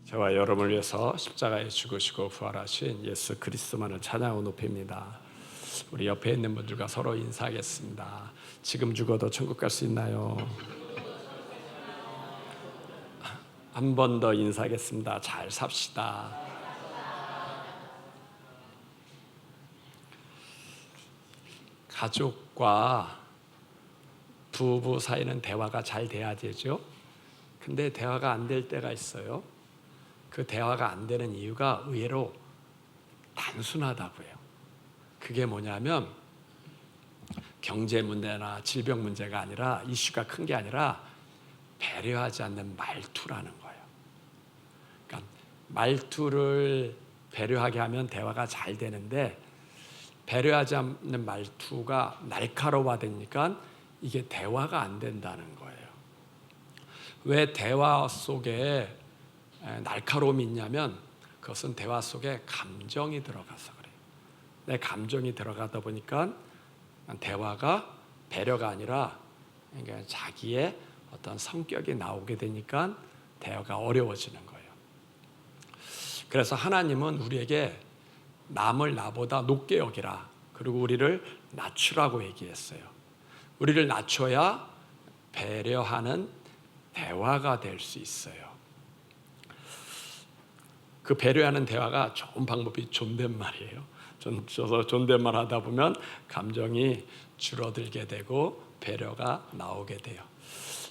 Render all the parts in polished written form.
저와 여러분을 위해서 십자가에 죽으시고 부활하신 예수 그리스도만을 찬양하고 높입니다. 우리 옆에 있는 분들과 서로 인사하겠습니다. 지금 죽어도 천국 갈 수 있나요? 한 번 더 인사하겠습니다. 잘 삽시다. 가족과 부부 사이는 대화가 잘 돼야 되죠. 근데 대화가 안 될 때가 있어요. 그 대화가 안 되는 이유가 의외로 단순하다고요. 그게 뭐냐면 경제 문제나 질병 문제가 아니라, 이슈가 큰 게 아니라 배려하지 않는 말투라는 거예요. 그러니까 말투를 배려하게 하면 대화가 잘 되는데, 배려하지 않는 말투가 날카로워지니까 이게 대화가 안 된다는 거예요. 왜 대화 속에 날카로움이 있냐면, 그것은 대화 속에 감정이 들어가서 그래요. 내 감정이 들어가다 보니까 대화가 배려가 아니라 그러니까 자기의 어떤 성격이 나오게 되니까 대화가 어려워지는 거예요. 그래서 하나님은 우리에게 남을 나보다 높게 여기라, 그리고 우리를 낮추라고 얘기했어요. 우리를 낮춰야 배려하는 대화가 될 수 있어요. 그 배려하는 대화가 좋은 방법이 존댓말이에요. 저도 존댓말 하다 보면 감정이 줄어들게 되고 배려가 나오게 돼요.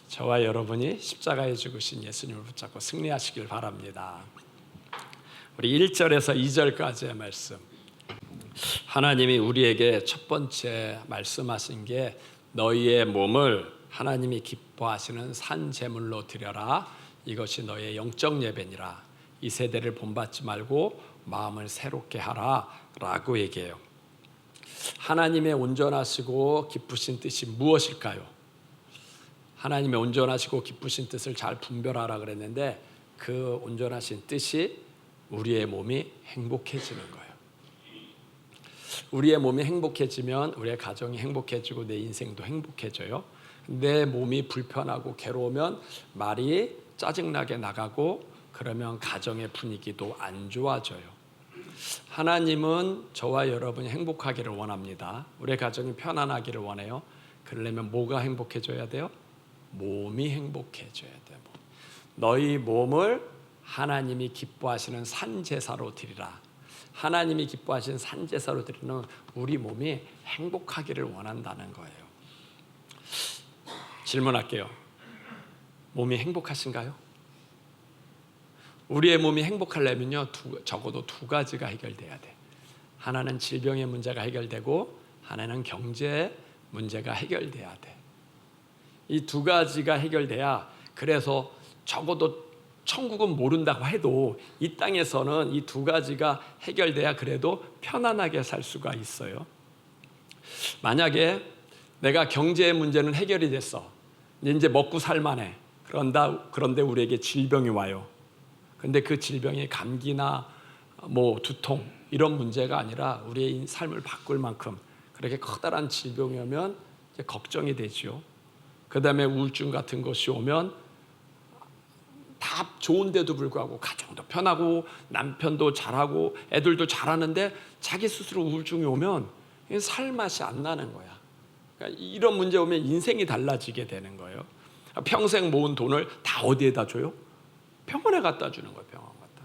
저와 여러분이 십자가에 죽으신 예수님을 붙잡고 승리하시길 바랍니다. 우리 1절에서 2절까지의 말씀, 하나님이 우리에게 첫 번째 말씀하신 게 너희의 몸을 하나님이 기뻐하시는 산 제물로 드려라. 이것이 너희의 영적 예배니라. 이 세대를 본받지 말고 마음을 새롭게 하라 라고 얘기해요. 하나님의 온전하시고 기쁘신 뜻이 무엇일까요? 하나님의 온전하시고 기쁘신 뜻을 잘 분별하라 그랬는데, 그 온전하신 뜻이 우리의 몸이 행복해지는 거예요. 우리의 몸이 행복해지면 우리의 가정이 행복해지고 내 인생도 행복해져요. 내 몸이 불편하고 괴로우면 말이 짜증나게 나가고, 그러면 가정의 분위기도 안 좋아져요. 하나님은 저와 여러분이 행복하기를 원합니다. 우리의 가정이 편안하기를 원해요. 그러려면 뭐가 행복해져야 돼요? 몸이 행복해져야 돼요. 너희 몸을 하나님이 기뻐하시는 산제사로 드리라. 하나님이 기뻐하시는 산제사로 드리는 우리 몸이 행복하기를 원한다는 거예요. 질문할게요. 몸이 행복하신가요? 우리의 몸이 행복하려면요, 적어도 두 가지가 해결돼야 돼. 하나는 질병의 문제가 해결되고, 하나는 경제 문제가 해결돼야 돼. 이 두 가지가 해결돼야, 그래서 적어도 천국은 모른다고 해도 이 땅에서는 이 두 가지가 해결돼야 그래도 편안하게 살 수가 있어요. 만약에 내가 경제의 문제는 해결이 됐어. 이제 먹고 살만해. 그런데 우리에게 질병이 와요. 근데 그 질병이 감기나 두통 이런 문제가 아니라 우리의 삶을 바꿀 만큼 그렇게 커다란 질병이 오면 이제 걱정이 되죠. 그 다음에 우울증 같은 것이 오면 다 좋은데도 불구하고 가정도 편하고 남편도 잘하고 애들도 잘하는데 자기 스스로 우울증이 오면 살 맛이 안 나는 거야. 그러니까 이런 문제 오면 인생이 달라지게 되는 거예요. 평생 모은 돈을 다 어디에다 줘요? 병원에 갖다 주는 거예요. 병원 갖다.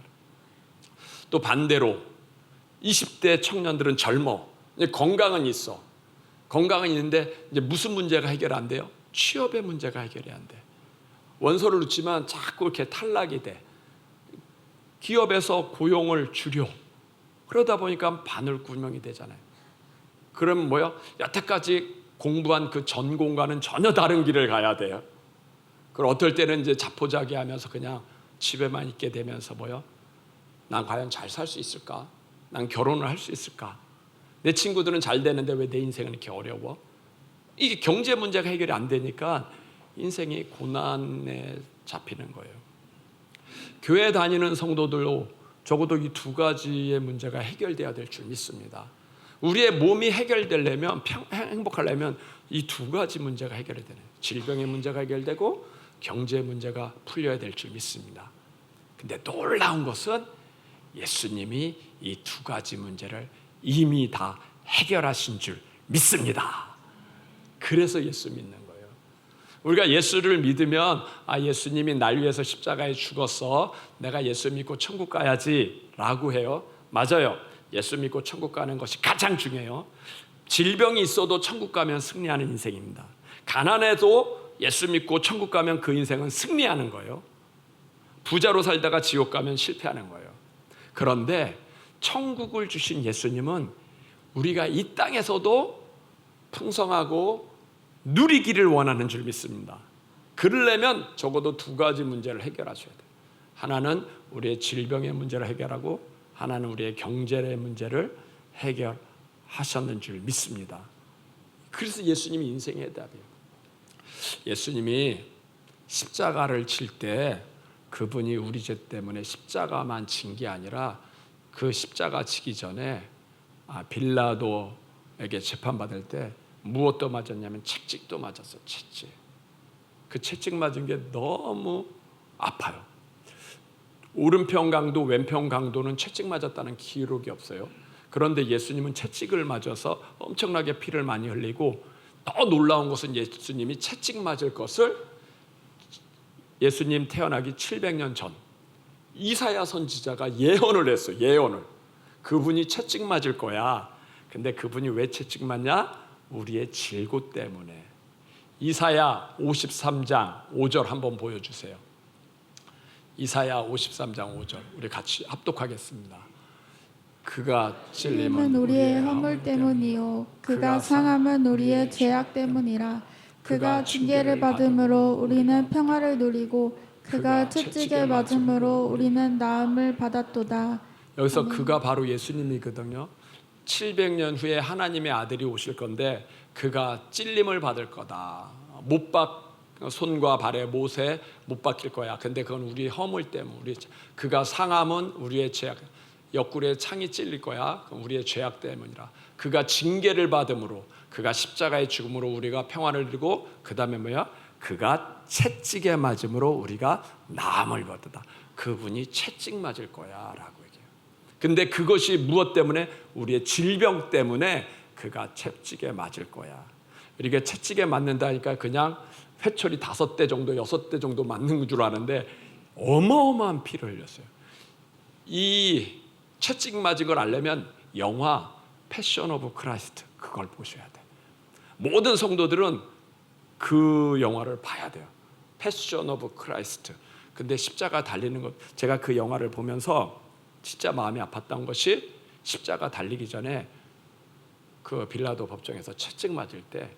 또 반대로 20대 청년들은 젊어. 이제 건강은 있어. 건강은 있는데 이제 무슨 문제가 해결 안 돼요? 취업의 문제가 해결이 안 돼. 원서를 넣지만 자꾸 이렇게 탈락이 돼. 기업에서 고용을 줄여. 그러다 보니까 바늘구멍이 되잖아요. 그럼 뭐요? 여태까지 공부한 그 전공과는 전혀 다른 길을 가야 돼요. 그리고 어떨 때는 이제 자포자기하면서 그냥 집에만 있게 되면서 난 과연 잘 살 수 있을까? 난 결혼을 할 수 있을까? 내 친구들은 잘 되는데 왜 내 인생은 이렇게 어려워? 이게 경제 문제가 해결이 안 되니까 인생이 고난에 잡히는 거예요. 교회 다니는 성도들도 적어도 이 두 가지의 문제가 해결돼야 될 줄 믿습니다. 우리의 몸이 해결되려면, 행복하려면 이 두 가지 문제가 해결이 되는, 질병의 문제가 해결되고 경제 문제가 풀려야 될 줄 믿습니다. 근데 놀라운 것은 예수님이 이 두 가지 문제를 이미 다 해결하신 줄 믿습니다. 그래서 예수 믿는 거예요. 우리가 예수를 믿으면 예수님이 날 위해서 십자가에 죽었어, 내가 예수 믿고 천국 가야지 라고 해요. 맞아요. 예수 믿고 천국 가는 것이 가장 중요해요. 질병이 있어도 천국 가면 승리하는 인생입니다. 가난해도 예수 믿고 천국 가면 그 인생은 승리하는 거예요. 부자로 살다가 지옥 가면 실패하는 거예요. 그런데 천국을 주신 예수님은 우리가 이 땅에서도 풍성하고 누리기를 원하는 줄 믿습니다. 그러려면 적어도 두 가지 문제를 해결하셔야 돼요. 하나는 우리의 질병의 문제를 해결하고, 하나는 우리의 경제의 문제를 해결하셨는 줄 믿습니다. 그래서 예수님이 인생의 해답이에요. 예수님이 십자가를 칠 때 그분이 우리 죄 때문에 십자가만 진 게 아니라 그 십자가 지기 전에 빌라도에게 재판받을 때 무엇도 맞았냐면 채찍도 맞았어요. 채찍. 그 채찍 맞은 게 너무 아파요. 오른편 강도 왼편 강도는 채찍 맞았다는 기록이 없어요. 그런데 예수님은 채찍을 맞아서 엄청나게 피를 많이 흘리고, 더 놀라운 것은 예수님이 채찍 맞을 것을 예수님 태어나기 700년 전 이사야 선지자가 예언을 했어요. 예언을. 그분이 채찍 맞을 거야. 근데 그분이 왜 채찍 맞냐? 우리의 질고 때문에. 이사야 53장 5절 한번 보여주세요. 이사야 53장 5절 우리 같이 합독하겠습니다. 그가 찔림은 우리의 허물 때문이요 그가 상함은 우리의 죄악 때문이라. 그가 징계를 받음으로 우리는 평화를 누리고 그가 채찍에 맞음으로 우리는 나음을 받았도다. 여기서 그가 바로 예수님이거든요. 700년 후에 하나님의 아들이 오실 건데 그가 찔림을 받을 거다. 손과 발에 못에 못 박힐 거야. 근데 그건 우리의 허물 때문에. 그가 상함은 우리의 죄악, 옆구리에 창이 찔릴 거야. 그건 우리의 죄악 때문이라. 그가 징계를 받음으로, 그가 십자가의 죽음으로 우리가 평화를 누리고, 그 다음에 뭐야? 그가 채찍에 맞음으로 우리가 나음을 받았다. 그분이 채찍 맞을 거야 라고 얘기해요. 근데 그것이 무엇 때문에? 우리의 질병 때문에 그가 채찍에 맞을 거야. 이렇게 채찍에 맞는다니까 그냥 회초리 5대 정도 6대 정도 맞는 줄 아는데 어마어마한 피를 흘렸어요. 이 채찍 맞은 걸 알려면 영화 패션 오브 크라이스트 그걸 보셔야 돼. 모든 성도들은 그 영화를 봐야 돼요. 패션 오브 크라이스트. 근데 십자가 달리는 것, 제가 그 영화를 보면서 진짜 마음이 아팠던 것이, 십자가 달리기 전에 그 빌라도 법정에서 채찍 맞을 때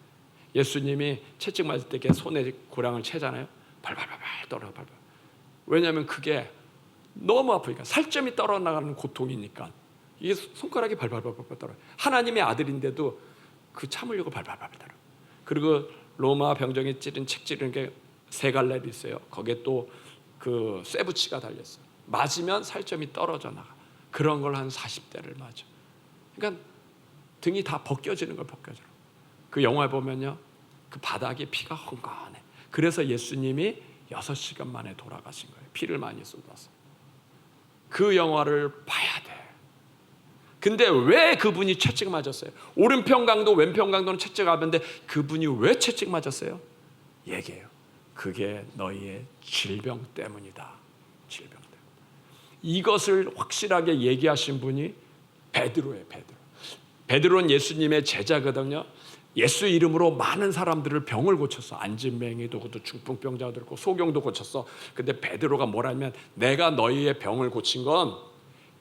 예수님이 채찍 맞을 때 손에 고랑을 채잖아요. 발발발발 떨어 발발. 왜냐하면 그게 너무 아프니까, 살점이 떨어나가는 고통이니까 이게 손가락이 발발발발 떨어. 하나님의 아들인데도 그 참으려고 발발발발 떨어. 그리고 로마 병정에 찌른 책 찌르는 게 3갈래도 있어요. 거기에 또 그 쇠붙이가 달렸어요. 맞으면 살점이 떨어져 나가. 그런 걸 한 40대를 맞아. 그러니까 등이 다 벗겨지는 걸 벗겨져. 그 영화에 보면요, 그 바닥에 피가 헝건해. 그래서 예수님이 6시간 만에 돌아가신 거예요. 피를 많이 쏟아서. 그 영화를 봐야 돼. 근데 왜 그분이 채찍 맞았어요? 오른편 강도 왼편 강도는 채찍 맞았는데 그분이 왜 채찍 맞았어요? 얘기해요. 그게 너희의 질병 때문이다. 질병 때문. 이것을 확실하게 얘기하신 분이 베드로예요. 베드로는 예수님의 제자거든요. 예수 이름으로 많은 사람들을 병을 고쳤어. 안진뱅이도 그것도 중풍병자도 있고 소경도 고쳤어. 근데 베드로가 뭐라면, 내가 너희의 병을 고친 건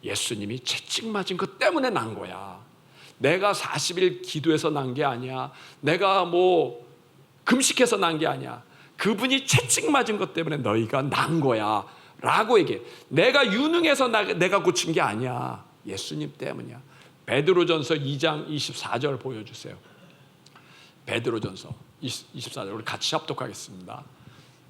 예수님이 채찍 맞은 것 때문에 난 거야. 내가 40일 기도해서 난 게 아니야. 내가 뭐 금식해서 난 게 아니야. 그분이 채찍 맞은 것 때문에 너희가 난 거야 라고 얘기해. 내가 유능해서 내가 고친 게 아니야. 예수님 때문이야. 베드로전서 2장 24절 보여주세요. 베드로전서 24절 우리 같이 합독하겠습니다.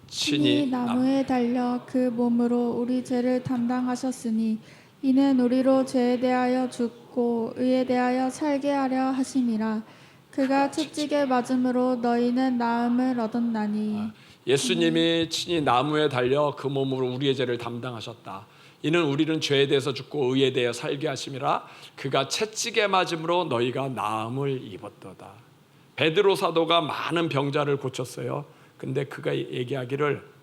친히 나무에 달려 그 몸으로 우리 죄를 담당하셨으니 이는 우리로 죄에 대하여 죽고 의에 대하여 살게 하려 하심이라. 그가 채찍에 맞음으로 너희는 나음을 얻었나니. 예수님이 친히 나무에 달려 그 몸으로 우리의 죄를 담당하셨다. 이는 우리는 죄에 대해서 죽고 의에 대해 살게 하심이라. 그가 채찍에 맞음으로 너희가 나음을 입었도다. 베드로 사도가 많은 병자를 고쳤어요. 근데 그가 얘기하기를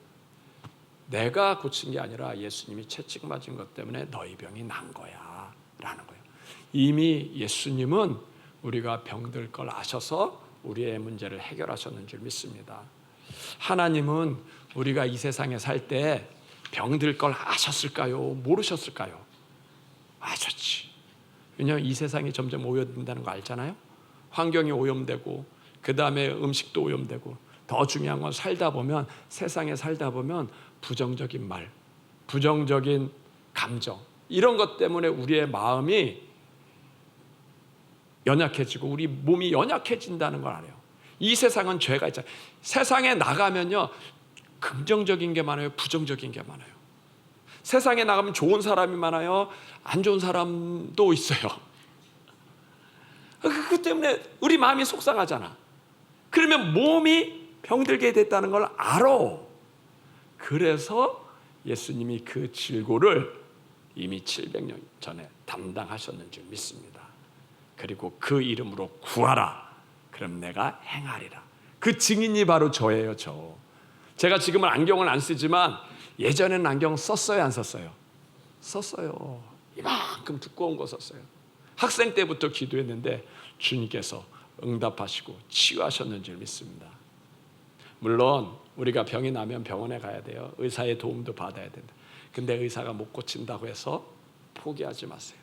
내가 고친 게 아니라 예수님이 채찍 맞은 것 때문에 너희 병이 난 거야 라는 거예요. 이미 예수님은 우리가 병들 걸 아셔서 우리의 문제를 해결하셨는 줄 믿습니다. 하나님은 우리가 이 세상에 살 때 병들 걸 아셨을까요? 모르셨을까요? 아셨지. 왜냐하면 이 세상이 점점 오염된다는 거 알잖아요. 환경이 오염되고 그 다음에 음식도 오염되고 더 중요한 건 살다 보면 세상에 살다 보면 부정적인 말, 부정적인 감정 이런 것 때문에 우리의 마음이 연약해지고 우리 몸이 연약해진다는 걸 알아요. 이 세상은 죄가 있잖아요. 세상에 나가면요 긍정적인 게 많아요, 부정적인 게 많아요. 세상에 나가면 좋은 사람이 많아요, 안 좋은 사람도 있어요. 그 때문에 우리 마음이 속상하잖아. 그러면 몸이 병들게 됐다는 걸 알아. 그래서 예수님이 그 질고를 이미 700년 전에 담당하셨는 줄 믿습니다. 그리고 그 이름으로 구하라. 그럼 내가 행하리라. 그 증인이 바로 저예요. 제가 지금은 안경을 안 쓰지만 예전에는 안경 썼어요, 안 썼어요? 썼어요. 이만큼 두꺼운 거 썼어요. 학생 때부터 기도했는데 주님께서 응답하시고 치유하셨는 줄 믿습니다. 물론 우리가 병이 나면 병원에 가야 돼요. 의사의 도움도 받아야 된다. 근데 의사가 못 고친다고 해서 포기하지 마세요.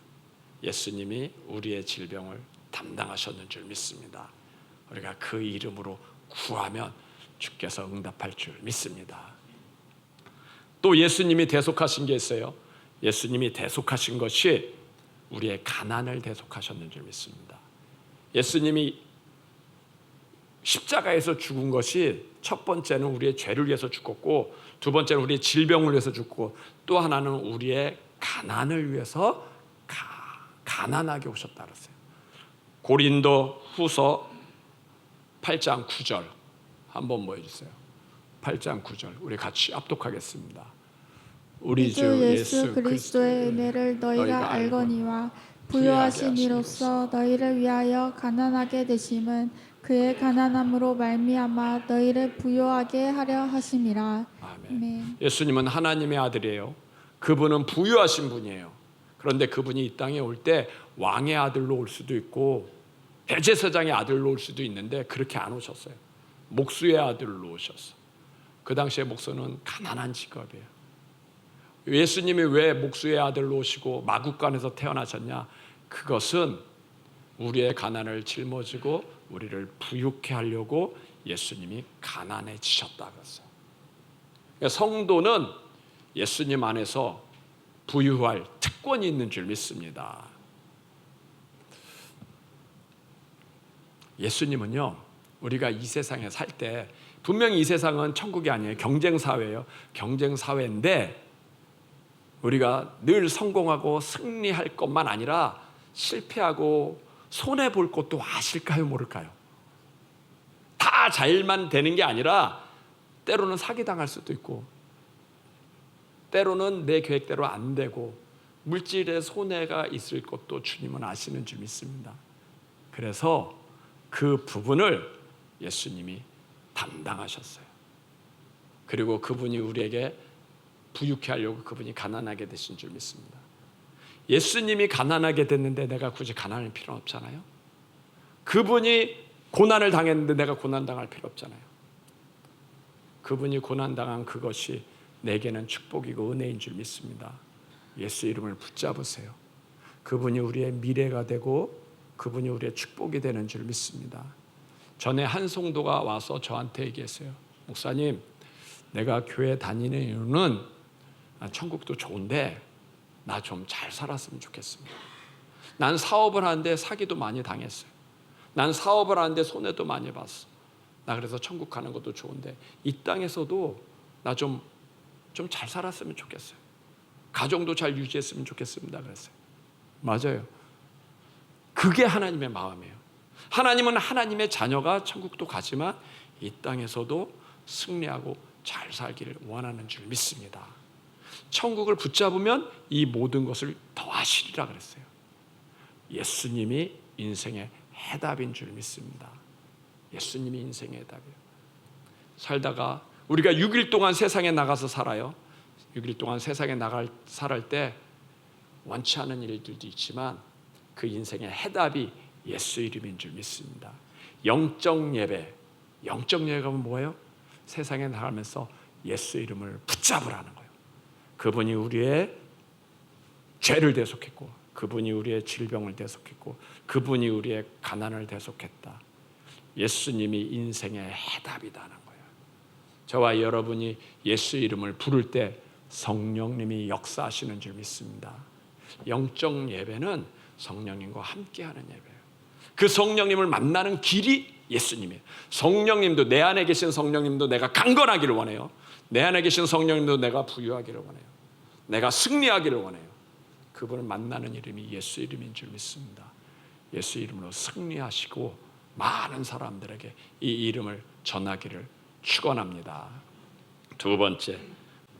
예수님이 우리의 질병을 담당하셨는 줄 믿습니다. 우리가 그 이름으로 구하면 주께서 응답할 줄 믿습니다. 또 예수님이 대속하신 게 있어요. 예수님이 대속하신 것이 우리의 가난을 대속하셨는 줄 믿습니다. 예수님이 십자가에서 죽은 것이 첫 번째는 우리의 죄를 위해서 죽었고, 두 번째는 우리의 질병을 위해서 죽고, 또 하나는 우리의 가난을 위해서 가난하게 오셨다 그랬어요. 고린도 후서 8장 9절 한번 보여주세요. 8장 9절 우리 같이 압독하겠습니다. 우리 주 예수 그리스도의 은혜를 너희가 알거니와 부요하신 이로써 너희를 위하여 가난하게 되심은 그의 가난함으로 말미암아 너희를 부요하게 하려 하심이라. 아멘. 예수님은 하나님의 아들이에요. 그분은 부유하신 분이에요. 그런데 그분이 이 땅에 올 때 왕의 아들로 올 수도 있고 대제사장의 아들로 올 수도 있는데 그렇게 안 오셨어요. 목수의 아들로 오셨어. 그 당시에 목수는 가난한 직업이에요. 예수님이 왜 목수의 아들로 오시고 마구간에서 태어나셨냐? 그것은 우리의 가난을 짊어지고 우리를 부유케 하려고 예수님이 가난해지셨다 그랬어요. 그러니까 성도는 예수님 안에서 부유할 특권이 있는 줄 믿습니다. 예수님은요, 우리가 이 세상에 살 때 분명히 이 세상은 천국이 아니에요. 경쟁사회예요. 경쟁사회인데 우리가 늘 성공하고 승리할 것만 아니라 실패하고 손해볼 것도 아실까요? 모를까요? 다 잘만 되는 게 아니라 때로는 사기당할 수도 있고 때로는 내 계획대로 안 되고 물질의 손해가 있을 것도 주님은 아시는 줄 믿습니다. 그래서 그 부분을 예수님이 담당하셨어요. 그리고 그분이 우리에게 부유케 하려고 그분이 가난하게 되신 줄 믿습니다. 예수님이 가난하게 됐는데 내가 굳이 가난할 필요는 없잖아요. 그분이 고난을 당했는데 내가 고난 당할 필요 없잖아요. 그분이 고난 당한 그것이 내게는 축복이고 은혜인 줄 믿습니다. 예수 이름을 붙잡으세요. 그분이 우리의 미래가 되고 그분이 우리의 축복이 되는 줄 믿습니다. 전에 한 성도가 와서 저한테 얘기했어요. 목사님, 내가 교회 다니는 이유는 천국도 좋은데 나 좀 잘 살았으면 좋겠습니다. 난 사업을 하는데 사기도 많이 당했어요. 난 사업을 하는데 손해도 많이 봤어. 나 그래서 천국 가는 것도 좋은데 이 땅에서도 나 좀 잘 살았으면 좋겠어요. 가정도 잘 유지했으면 좋겠습니다. 그랬어요. 맞아요. 그게 하나님의 마음이에요. 하나님은 하나님의 자녀가 천국도 가지만 이 땅에서도 승리하고 잘 살기를 원하는 줄 믿습니다. 천국을 붙잡으면 이 모든 것을 더하시리라 그랬어요. 예수님이 인생의 해답인 줄 믿습니다. 예수님이 인생의 해답이에요. 살다가 우리가 6일 동안 세상에 나가서 살아요. 6일 동안 세상에 살을 때 원치 않은 일들도 있지만 그 인생의 해답이 예수 이름인 줄 믿습니다. 영적 예배가 뭐예요? 세상에 나가면서 예수 이름을 붙잡으라는 거예요. 그분이 우리의 죄를 대속했고, 그분이 우리의 질병을 대속했고, 그분이 우리의 가난을 대속했다. 예수님이 인생의 해답이다는 거예요. 저와 여러분이 예수 이름을 부를 때 성령님이 역사하시는 줄 믿습니다. 영적 예배는 성령님과 함께하는 예배예요. 그 성령님을 만나는 길이 예수님이에요. 성령님도, 내 안에 계신 성령님도 내가 강건하기를 원해요. 내 안에 계신 성령님도 내가 부유하기를 원해요. 내가 승리하기를 원해요. 그분을 만나는 이름이 예수 이름인 줄 믿습니다. 예수 이름으로 승리하시고 많은 사람들에게 이 이름을 전하기를 축원합니다. 두 번째,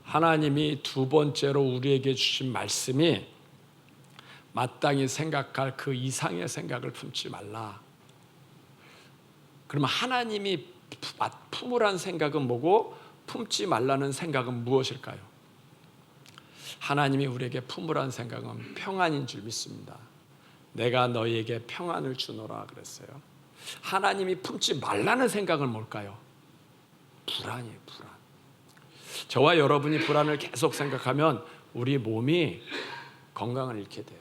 하나님이 두 번째로 우리에게 주신 말씀이 마땅히 생각할 그 이상의 생각을 품지 말라. 그러면 하나님이 품으란 생각은 뭐고 품지 말라는 생각은 무엇일까요? 하나님이 우리에게 품으란 생각은 평안인 줄 믿습니다. 내가 너희에게 평안을 주노라 그랬어요. 하나님이 품지 말라는 생각은 뭘까요? 불안이에요. 불안. 저와 여러분이 불안을 계속 생각하면 우리 몸이 건강을 잃게 돼요.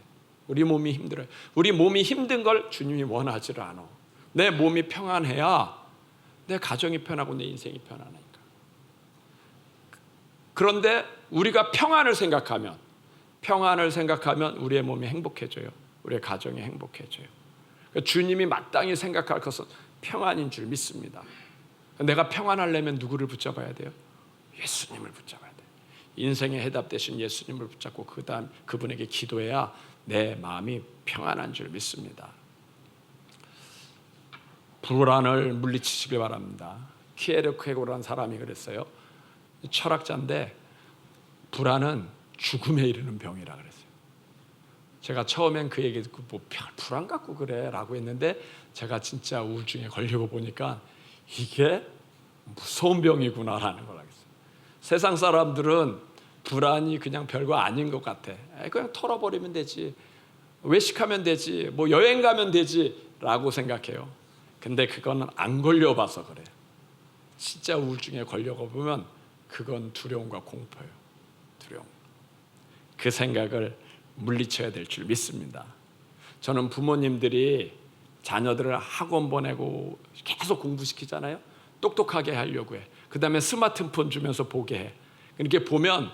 우리 몸이 힘들어요. 우리 몸이 힘든 걸 주님이 원하지를 않아. 내 몸이 평안해야 내 가정이 편하고 내 인생이 편안하니까. 그런데 우리가 평안을 생각하면 우리의 몸이 행복해져요. 우리의 가정이 행복해져요. 그러니까 주님이 마땅히 생각할 것은 평안인 줄 믿습니다. 내가 평안하려면 누구를 붙잡아야 돼요? 예수님을 붙잡아야 돼요. 인생의 해답 되신 예수님을 붙잡고 그다음 그분에게 기도해야 내 마음이 평안한 줄 믿습니다. 불안을 물리치시길 바랍니다. 키에르케고라는 사람이 그랬어요. 철학자인데 불안은 죽음에 이르는 병이라 그랬어요. 제가 처음엔 그 얘기 듣고 뭐 불안 갖고 그래 라고 했는데 제가 진짜 우울증에 걸리고 보니까 이게 무서운 병이구나라는 걸 알겠어요. 세상 사람들은 불안이 그냥 별거 아닌 것 같아. 그냥 털어버리면 되지, 외식하면 되지, 뭐 여행 가면 되지 라고 생각해요. 근데 그거는 안 걸려봐서 그래요. 진짜 우울증에 걸려가 보면 그건 두려움과 공포예요. 두려움. 그 생각을 물리쳐야 될 줄 믿습니다. 저는 부모님들이 자녀들을 학원 보내고 계속 공부시키잖아요. 똑똑하게 하려고 해. 그 다음에 스마트폰 주면서 보게 해. 이렇게 보면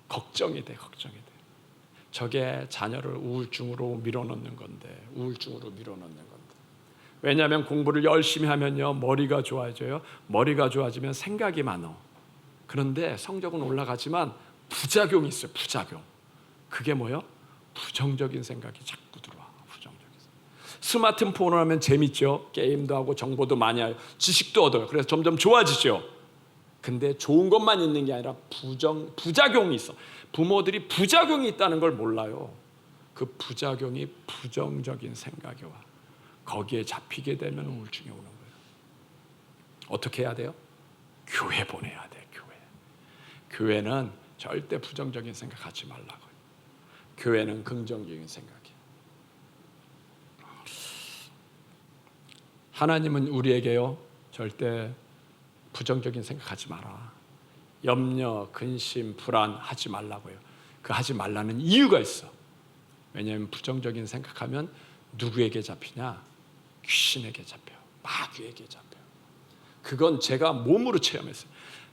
걱정이 돼. 저게 자녀를 우울증으로 밀어넣는 건데, 왜냐하면 공부를 열심히 하면요 머리가 좋아져요. 머리가 좋아지면 생각이 많아. 그런데 성적은 올라가지만 부작용이 있어요. 부작용. 그게 뭐예요? 부정적인 생각이 자꾸 들어와. 스마트폰을 하면 재밌죠. 게임도 하고 정보도 많이 하고 지식도 얻어요. 그래서 점점 좋아지죠. 근데 좋은 것만 있는 게 아니라 부작용이 있어. 부모들이 부작용이 있다는 걸 몰라요. 그 부작용이 부정적인 생각이 와. 거기에 잡히게 되면 우울증이 오는 거예요. 어떻게 해야 돼요? 교회 보내야 돼. 교회는 절대 부정적인 생각하지 말라고요. 교회는 긍정적인 생각이에요. 하나님은 우리에게요 절대 부정적인 생각하지 마라. 염려, 근심, 불안 하지 말라고요. 그 하지 말라는 이유가 있어. 왜냐하면 부정적인 생각하면 누구에게 잡히냐? 귀신에게 잡혀. 마귀에게 잡혀. 그건 제가 몸으로 체험했어요.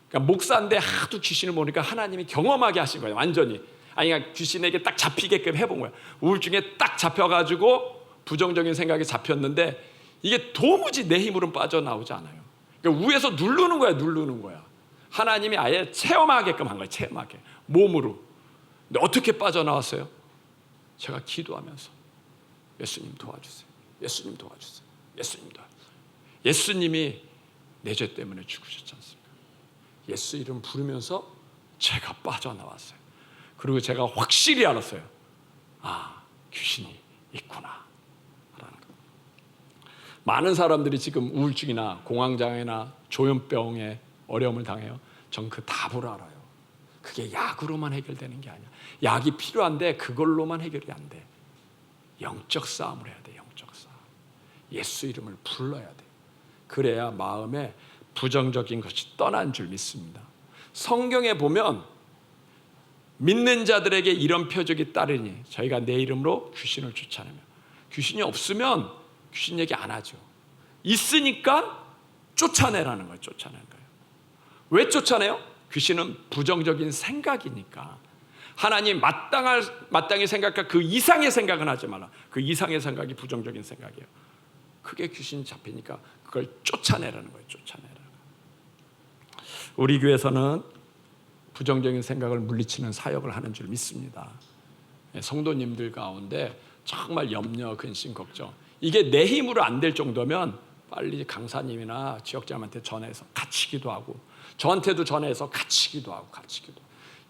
그러니까 목사인데 하도 귀신을 보니까 하나님이 경험하게 하신 거예요. 완전히. 아니 그러니까 귀신에게 딱 잡히게끔 해본 거예요. 우울증에 딱 잡혀가지고 부정적인 생각이 잡혔는데 이게 도무지 내 힘으로는 빠져나오지 않아요. 그러니까 위에서 누르는 거야. 하나님이 아예 체험하게끔 한 거예요. 체험하게. 몸으로. 근데 어떻게 빠져나왔어요? 제가 기도하면서 예수님 도와주세요. 예수님이 내 죄 때문에 죽으셨지 않습니까? 예수 이름 부르면서 제가 빠져나왔어요. 그리고 제가 확실히 알았어요. 아, 귀신이 있구나 라는 거. 많은 사람들이 지금 우울증이나 공황장애나 조현병에 어려움을 당해요. 전 그 답을 알아요. 그게 약으로만 해결되는 게 아니야. 약이 필요한데 그걸로만 해결이 안 돼. 영적 싸움을 해야 돼. 영적 싸움. 예수 이름을 불러야 돼. 그래야 마음에 부정적인 것이 떠난 줄 믿습니다. 성경에 보면 믿는 자들에게 이런 표적이 따르니 저희가 내 이름으로 귀신을 쫓아내며, 귀신이 없으면 귀신 얘기 안 하죠. 있으니까 쫓아내라는 거예요. 쫓아내는 거예요. 왜 쫓아내요? 귀신은 부정적인 생각이니까. 하나님 마땅히 생각할 그 이상의 생각은 하지 말라. 그 이상의 생각이 부정적인 생각이에요. 그게 귀신 잡히니까 그걸 쫓아내라는 거예요. 쫓아내라. 우리 교회에서는 부정적인 생각을 물리치는 사역을 하는 줄 믿습니다. 성도님들 가운데 정말 염려, 근심, 걱정, 이게 내 힘으로 안 될 정도면 빨리 강사님이나 지역장한테 전해서 같이 기도하고, 저한테도 전해서 같이 기도하고, 같이 기도.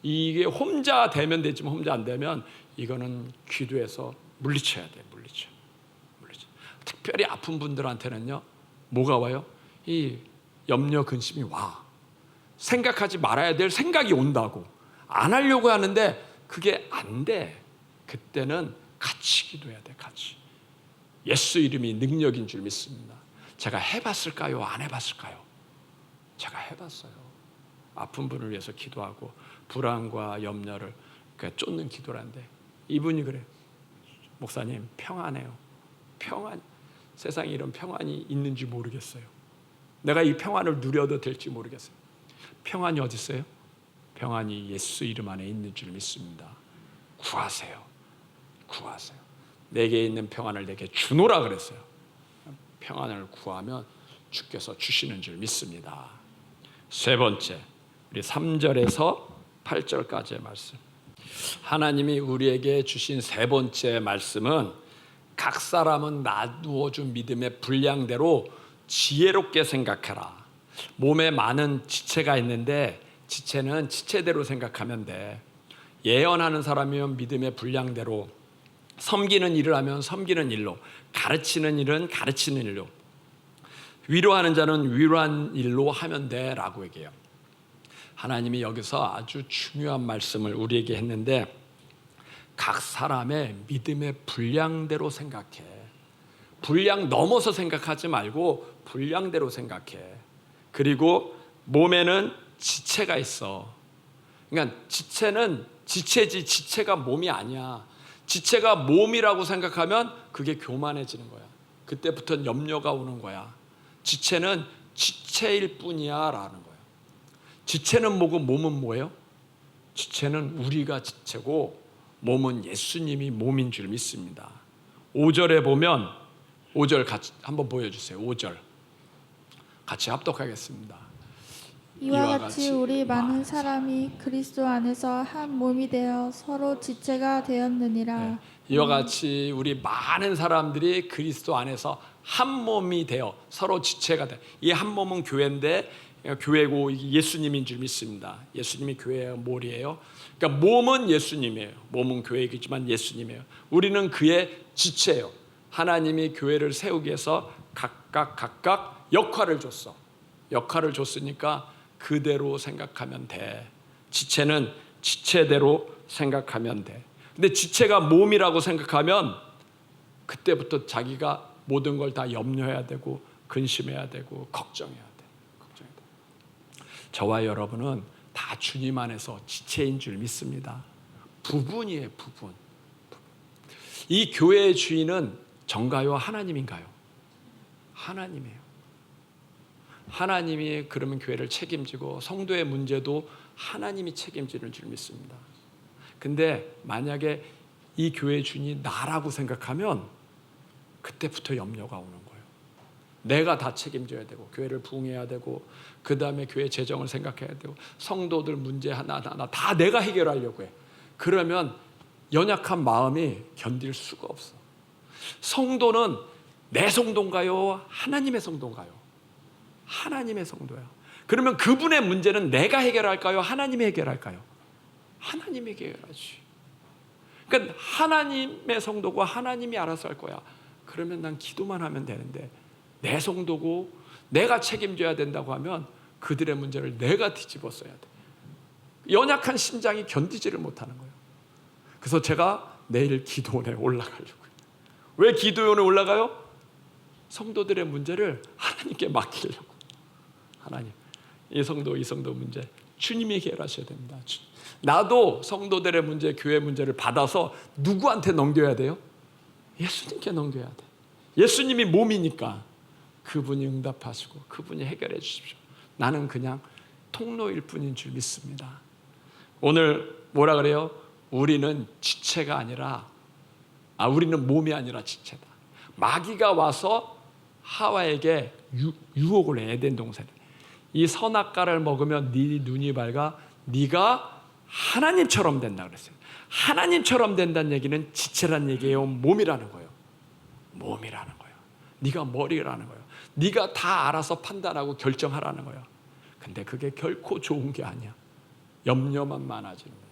이게 혼자 되면 되지만 혼자 안 되면 이거는 기도해서 물리쳐야 돼. 물리쳐. 특별히 아픈 분들한테는요, 뭐가 와요? 이 염려, 근심이 와. 생각하지 말아야 될 생각이 온다고. 안 하려고 하는데 그게 안 돼. 그때는 같이 기도해야 돼. 같이. 예수 이름이 능력인 줄 믿습니다. 제가 해봤을까요? 안 해봤을까요? 제가 해봤어요. 아픈 분을 위해서 기도하고 불안과 염려를 쫓는 기도라는데, 이분이 그래요. 목사님, 평안해요. 평안. 세상에 이런 평안이 있는지 모르겠어요. 내가 이 평안을 누려도 될지 모르겠어요. 평안이 어디 있어요? 평안이 예수 이름 안에 있는 줄 믿습니다. 구하세요. 구하세요. 내게 있는 평안을 내게 주노라 그랬어요. 평안을 구하면 주께서 주시는 줄 믿습니다. 세 번째, 우리 3절에서 8절까지의 말씀. 하나님이 우리에게 주신 세 번째 말씀은 각 사람은 나누어 준 믿음의 분량대로 지혜롭게 생각해라. 몸에 많은 지체가 있는데 지체는 지체대로 생각하면 돼. 예언하는 사람이면 믿음의 분량대로, 섬기는 일을 하면 섬기는 일로, 가르치는 일은 가르치는 일로, 위로하는 자는 위로한 일로 하면 돼 라고 얘기해요. 하나님이 여기서 아주 중요한 말씀을 우리에게 했는데, 각 사람의 믿음의 분량대로 생각해. 분량 넘어서 생각하지 말고 분량대로 생각해. 그리고 몸에는 지체가 있어. 그러니까 지체는 지체지, 지체가 몸이 아니야. 지체가 몸이라고 생각하면 그게 교만해지는 거야. 그때부터는 염려가 오는 거야. 지체는 지체일 뿐이야 라는 거야. 지체는 뭐고 몸은 뭐예요? 지체는 우리가 지체고 몸은 예수님이 몸인 줄 믿습니다. 5절에 보면, 5절 같이 한번 보여주세요. 5절 같이 합독하겠습니다. 이와 같이 우리 많은 사람이 그리스도 안에서 한 몸이 되어 서로 지체가 되었느니라. 네. 이와 같이 우리 많은 사람들이 그리스도 안에서 한 몸이 되어 서로 지체가 돼. 이 한 몸은 교회인데, 교회고 예수님인 줄 믿습니다. 예수님이 교회의 머리예요. 그러니까 몸은 예수님이에요. 몸은 교회이지만 예수님이에요. 우리는 그의 지체예요. 하나님이 교회를 세우기 위해서 각각 역할을 줬어. 역할을 줬으니까 그대로 생각하면 돼. 지체는 지체대로 생각하면 돼. 근데 지체가 몸이라고 생각하면 그때부터 자기가 모든 걸 다 염려해야 되고 근심해야 되고 걱정해야 돼. 저와 여러분은 다 주님 안에서 지체인 줄 믿습니다. 부분이에요. 부분. 이 교회의 주인은 전가요? 하나님인가요? 하나님이에요. 하나님이 그러면 교회를 책임지고 성도의 문제도 하나님이 책임지는 줄 믿습니다. 근데 만약에 이 교회의 주인이 나라고 생각하면 그때부터 염려가 오는 거예요. 내가 다 책임져야 되고 교회를 부흥해야 되고 그 다음에 교회 재정을 생각해야 되고 성도들 문제 하나하나 다 내가 해결하려고 해. 그러면 연약한 마음이 견딜 수가 없어. 성도는 내 성도인가요? 하나님의 성도인가요? 하나님의 성도야. 그러면 그분의 문제는 내가 해결할까요? 하나님이 해결할까요? 하나님이 해결하지. 그러니까 하나님의 성도고 하나님이 알아서 할 거야. 그러면 난 기도만 하면 되는데 내 성도고 내가 책임져야 된다고 하면 그들의 문제를 내가 뒤집어 써야 돼. 연약한 심장이 견디지를 못하는 거예요. 그래서 제가 내일 기도원에 올라가려고요. 왜 기도원에 올라가요? 성도들의 문제를 하나님께 맡기려고. 하나님, 이 성도 문제 주님이 해결하셔야 됩니다. 나도 성도들의 문제, 교회 문제를 받아서 누구한테 넘겨야 돼요? 예수님께 넘겨야 돼. 예수님이 몸이니까 그분이 응답하시고 그분이 해결해 주십시오. 나는 그냥 통로일 뿐인 줄 믿습니다. 오늘 뭐라 그래요? 우리는 지체가 아니라 우리는 몸이 아니라 지체다. 마귀가 와서 하와에게 유혹을 해. 에덴 동산에 이 선악과를 먹으면 네 눈이 밝아 네가 하나님처럼 된다 그랬어요. 하나님처럼 된다는 얘기는 지체란 얘기예요, 몸이라는 거예요. 몸이라는 거예요. 네가 머리라는 거예요. 네가 다 알아서 판단하고 결정하라는 거예요. 근데 그게 결코 좋은 게 아니야. 염려만 많아지는 거예요.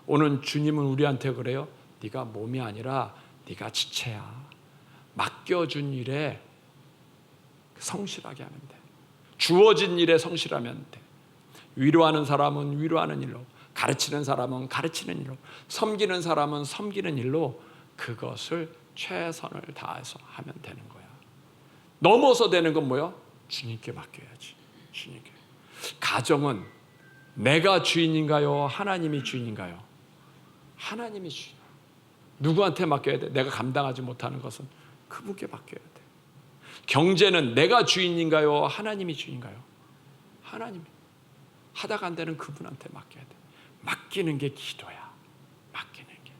오늘 주님은 우리한테 그래요. 네가 몸이 아니라 네가 지체야. 맡겨준 일에 성실하게 하면 돼. 주어진 일에 성실하면 돼. 위로하는 사람은 위로하는 일로, 가르치는 사람은 가르치는 일로, 섬기는 사람은 섬기는 일로 그것을 최선을 다해서 하면 되는 거야. 넘어서 되는 건 뭐야? 주님께 맡겨야지. 주님께. 가정은 내가 주인인가요? 하나님이 주인인가요? 하나님이 주인. 누구한테 맡겨야 돼? 내가 감당하지 못하는 것은 그분께 맡겨야 돼. 경제는 내가 주인인가요? 하나님이 주인인가요? 하나님이. 하다가 안 되는 그분한테 맡겨야 돼. 맡기는 게 기도야. 맡기는 게.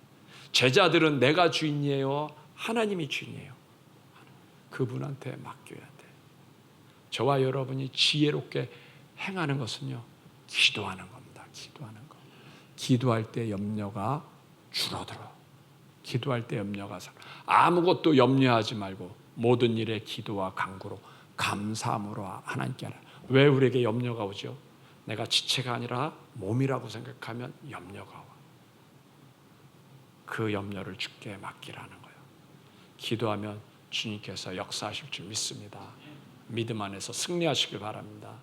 제자들은 내가 주인이에요? 하나님이 주인이에요? 그분한테 맡겨야 돼. 저와 여러분이 지혜롭게 행하는 것은요, 기도하는 겁니다. 기도하는 거. 기도할 때 염려가 줄어들어. 기도할 때 염려가 살아. 아무것도 염려하지 말고 모든 일에 기도와 간구로 감사함으로 하나님께 하라. 왜 우리에게 염려가 오죠? 내가 지체가 아니라 몸이라고 생각하면 염려가 와. 그 염려를 주께 맡기라는 거예요. 기도하면 주님께서 역사하실 줄 믿습니다. 믿음 안에서 승리하시길 바랍니다.